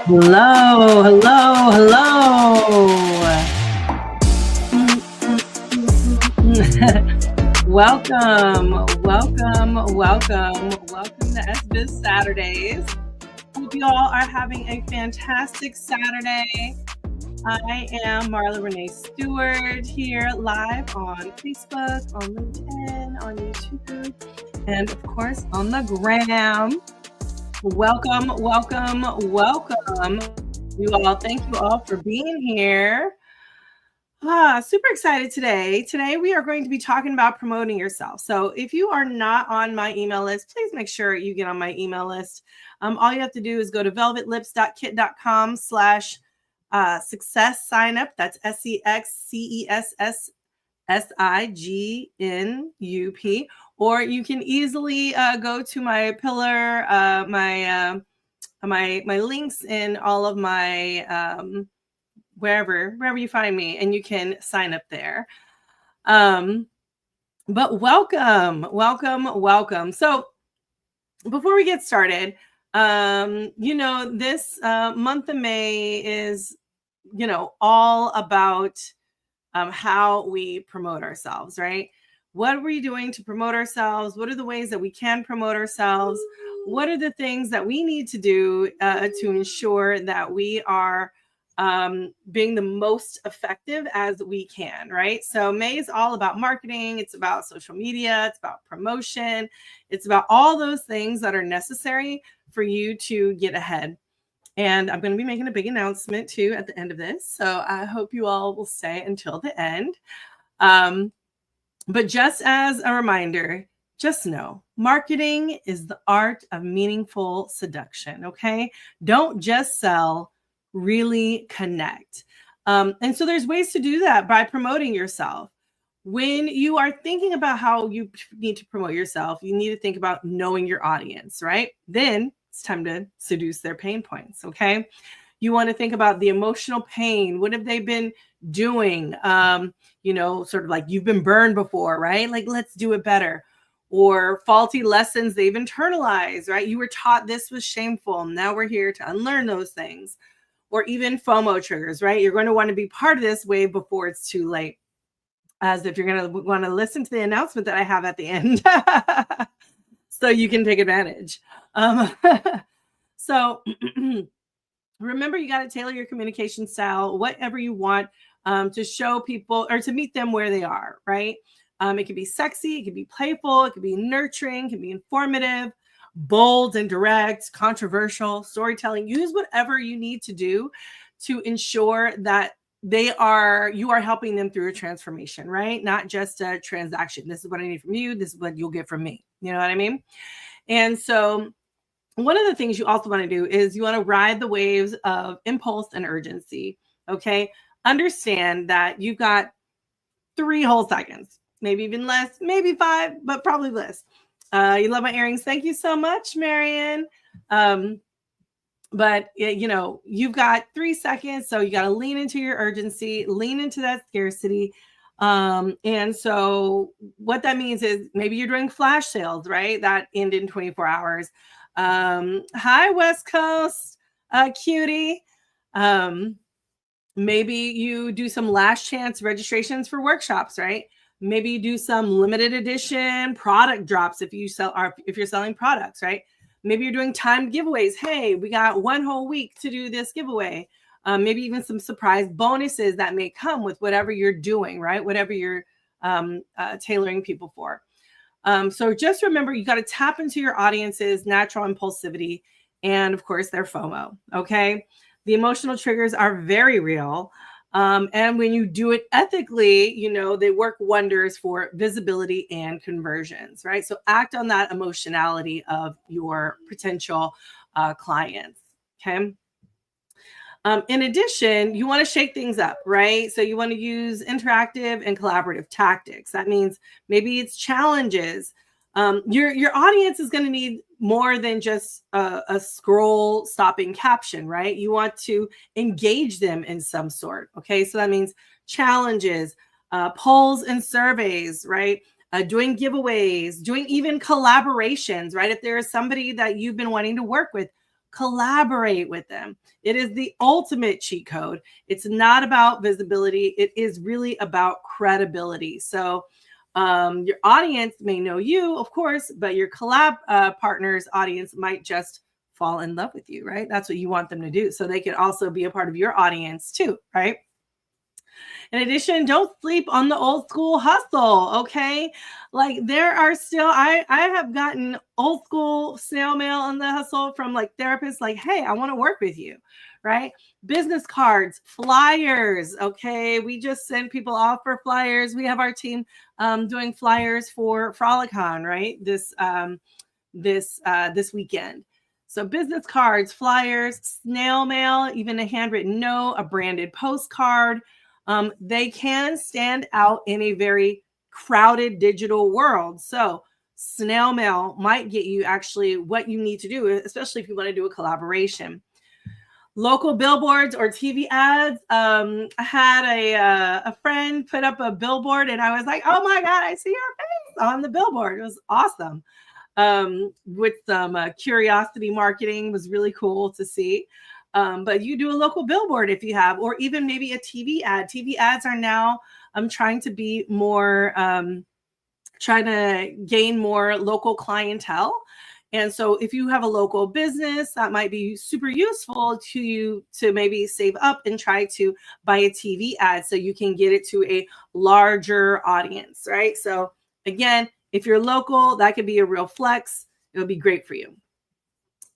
Hello, hello, hello. Welcome to SBiz Saturdays. Hope you all are having a fantastic Saturday. I am Marla Renee Stewart here live on Facebook, on LinkedIn, on YouTube, and of course on the gram. Welcome. You all, thank you all for being here. Super excited today. Today we are going to be talking about promoting yourself. So if you are not on my email list, please make sure you get on my email list. All you have to do is go to velvetlips.kit.com/success sign up. That's SEXCESSSIGNUP. Or you can easily go to my pillar, my links in all of my wherever you find me, and you can sign up there. But welcome. So before we get started, this month of May is, all about how we promote ourselves, right? What are we doing to promote ourselves? What are the ways that we can promote ourselves? What are the things that we need to do to ensure that we are being the most effective as we can, right? So May is all about marketing. It's about social media. It's about promotion. It's about all those things that are necessary for you to get ahead. And I'm going to be making a big announcement too at the end of this. So I hope you all will stay until the end. But just as a reminder, just know marketing is the art of meaningful seduction. Okay. Don't just sell, really connect. And so there's ways to do that by promoting yourself. When you are thinking about how you need to promote yourself, you need to think about knowing your audience, right? Then it's time to seduce their pain points. Okay. You want to think about the emotional pain. What have they been doing? Sort of like you've been burned before, right? Like, let's do it better. Or faulty lessons they've internalized, right? You were taught this was shameful. Now we're here to unlearn those things. Or even FOMO triggers, right? You're going to want to be part of this way before it's too late. As if you're going to want to listen to the announcement that I have at the end. So you can take advantage. So remember, you got to tailor your communication style, whatever you want to show people or to meet them where they are, right? It could be sexy, it could be playful, it could be nurturing, it could be informative, bold and direct, controversial, storytelling. Use whatever you need to do to ensure that you are helping them through a transformation, right? Not just a transaction. This is what I need from you. This is what you'll get from me. You know what I mean? And so one of the things you also want to do is you want to ride the waves of impulse and urgency. Okay. Understand that you've got 3 whole seconds, maybe even less, maybe 5, but probably less. You love my earrings. Thank you so much, Marion. But you've got 3 seconds. So you got to lean into your urgency, lean into that scarcity. And so what that means is maybe you're doing flash sales, right? That end in 24 hours. Hi, West Coast, cutie. Maybe you do some last chance registrations for workshops, right? Maybe you do some limited edition product drops if you're selling products, right? Maybe you're doing timed giveaways. Hey, we got 1 whole week to do this giveaway. Maybe even some surprise bonuses that may come with whatever you're doing, right? Whatever you're tailoring people for. So just remember, you got to tap into your audience's natural impulsivity and, of course, their FOMO, okay? The emotional triggers are very real. And when you do it ethically, they work wonders for visibility and conversions, right? So act on that emotionality of your potential clients, okay? In addition, you want to shake things up, right? So you want to use interactive and collaborative tactics. That means maybe it's challenges. Your audience is going to need more than just a scroll stopping caption, right? You want to engage them in some sort. Okay. So that means challenges, polls and surveys, right? Doing giveaways, doing even collaborations, right? If there is somebody that you've been wanting to work with, collaborate with them. It is the ultimate cheat code. It's not about visibility. It is really about credibility. So your audience may know you, of course, but your collab partner's audience might just fall in love with you, right? That's what you want them to do. So they can also be a part of your audience too, right? In addition, don't sleep on the old school hustle, okay? Like there are still, I have gotten old school snail mail on the hustle from like therapists like, hey, I want to work with you, right? Business cards, flyers, okay? We just send people off for flyers. We have our team doing flyers for Frolicon, right? This weekend. So business cards, flyers, snail mail, even a handwritten note, a branded postcard. They can stand out in a very crowded digital world. So snail mail might get you actually what you need to do, especially if you want to do a collaboration. Local billboards or TV ads. I had a friend put up a billboard and I was like, oh my God, I see your face on the billboard. It was awesome. With some curiosity marketing was really cool to see. But you do a local billboard if you have, or even maybe a TV ad. TV ads are now trying to be more, trying to gain more local clientele. And so if you have a local business, that might be super useful to you to maybe save up and try to buy a TV ad so you can get it to a larger audience, right? So again, if you're local, that could be a real flex. It would be great for you.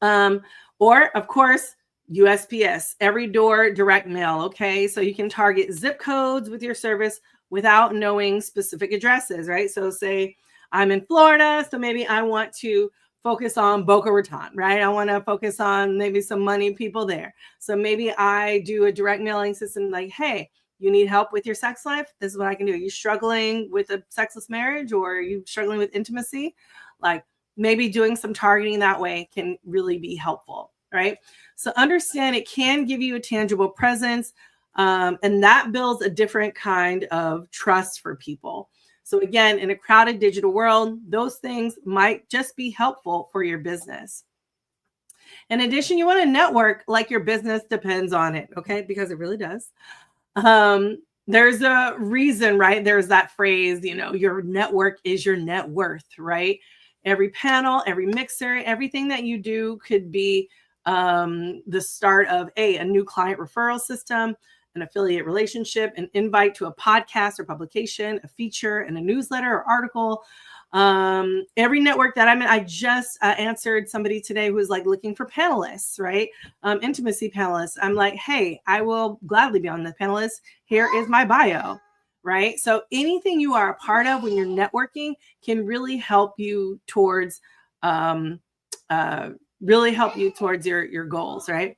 Or of course, USPS, every door direct mail. Okay. So you can target zip codes with your service without knowing specific addresses, right? So say I'm in Florida, so maybe I want to focus on Boca Raton, right? I want to focus on maybe some money people there. So maybe I do a direct mailing system like, hey, you need help with your sex life? This is what I can do. Are you struggling with a sexless marriage or are you struggling with intimacy? Like maybe doing some targeting that way can really be helpful, right? So understand it can give you a tangible presence, and that builds a different kind of trust for people. So again, in a crowded digital world, those things might just be helpful for your business. In addition, you want to network like your business depends on it, okay? Because it really does. There's a reason, right? There's that phrase, you know, your network is your net worth, right? Every panel, every mixer, everything that you do could be the start of a new client referral system, an affiliate relationship, an invite to a podcast or publication, a feature and a newsletter or article. Every network that I'm in, I just answered somebody today who was like looking for panelists, right? Intimacy panelists. I'm like, hey, I will gladly be on the panelist. Here is my bio, right? So anything you are a part of when you're networking can really help you towards your goals, right?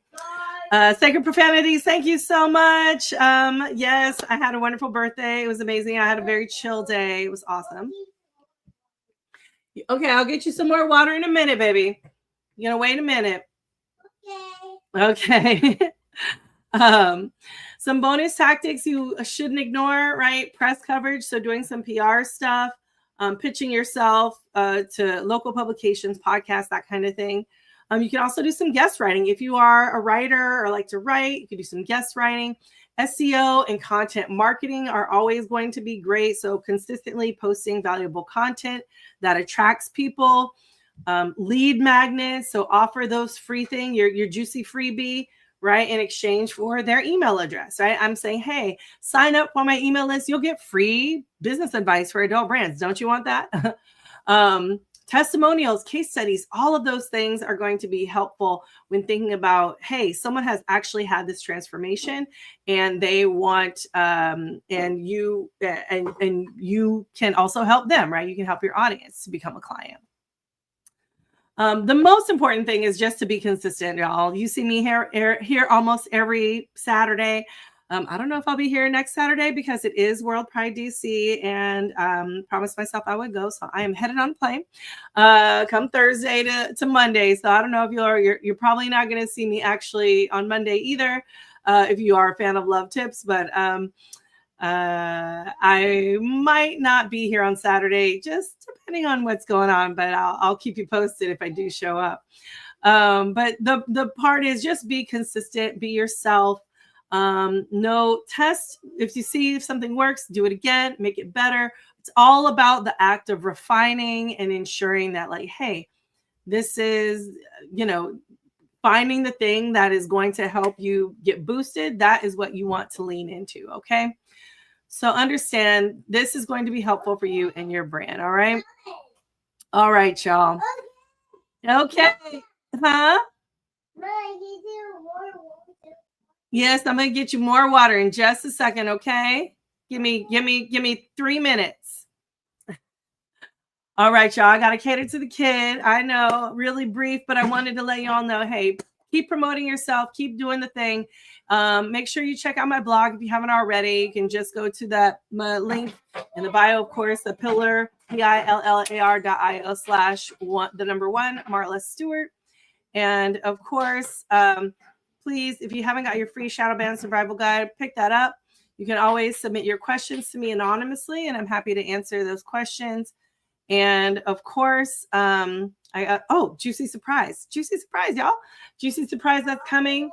Sacred Profanities, thank you so much. Yes, I had a wonderful birthday. It was amazing. I had a very chill day. It was awesome. Okay, I'll get you some more water in a minute, baby. You're gonna wait a minute. Okay. Some bonus tactics you shouldn't ignore, right? Press coverage, so doing some PR stuff, pitching yourself to local publications, podcasts, that kind of thing. You can also do some guest writing. If you are a writer or like to write, you can do some guest writing. SEO and content marketing are always going to be great. So consistently posting valuable content that attracts people. Lead magnets. So offer those free thing, your juicy freebie, right? In exchange for their email address, right? I'm saying, hey, sign up for my email list. You'll get free business advice for adult brands. Don't you want that? Testimonials, case studies, all of those things are going to be helpful when thinking about, hey, someone has actually had this transformation and they want, and you can also help them, right? You can help your audience to become a client. The most important thing is just to be consistent, y'all. You see me here almost every Saturday. I don't know if I'll be here next Saturday because it is World Pride DC, and promised myself I would go. So I am headed on a plane come Thursday to Monday. So I don't know if you're probably not going to see me actually on Monday either, if you are a fan of Love Tips, but I might not be here on Saturday, just depending on what's going on, but I'll keep you posted if I do show up. But the part is just be consistent, be yourself. No test. If you see if something works, do it again, make it better. It's all about the act of refining and ensuring that, like, hey, this is, finding the thing that is going to help you get boosted. That is what you want to lean into. Okay. So understand this is going to be helpful for you and your brand. All right. All right, y'all. Okay. Huh? Yes, I'm going to get you more water in just a second. Okay. Give me 3 minutes. All right, y'all. I got to cater to the kid. I know, really brief, but I wanted to let y'all know, hey, keep promoting yourself. Keep doing the thing. Make sure you check out my blog if you haven't already. You can just go to that link in the bio, of course, the pillar, pillar.io/1 Marla Stewart. And of course, please, if you haven't got your free shadow band survival guide, pick that up. You can always submit your questions to me anonymously, and I'm happy to answer those questions. And of course, juicy surprise, y'all. Juicy surprise that's coming.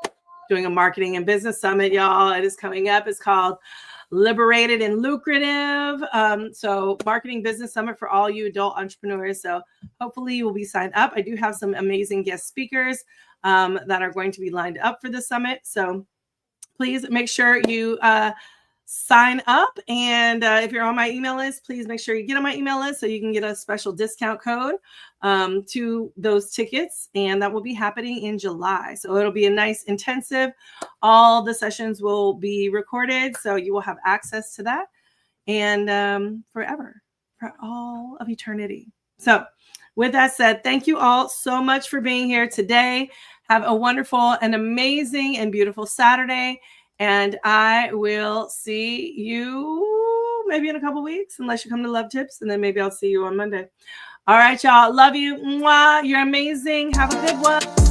Doing a marketing and business summit, y'all. It is coming up. It's called Liberated and Lucrative. So marketing business summit for all you adult entrepreneurs. So hopefully you will be signed up. I do have some amazing guest speakers that are going to be lined up for the summit. So please make sure you sign up. And if you're on my email list, please make sure you get on my email list so you can get a special discount code to those tickets. And that will be happening in July. So it'll be a nice intensive. All the sessions will be recorded. So you will have access to that and forever, for all of eternity. So with that said, thank you all so much for being here today. Have a wonderful and amazing and beautiful Saturday. And I will see you maybe in a couple weeks, unless you come to Love Tips. And then maybe I'll see you on Monday. All right, y'all. Love you. Mwah. You're amazing. Have a good one.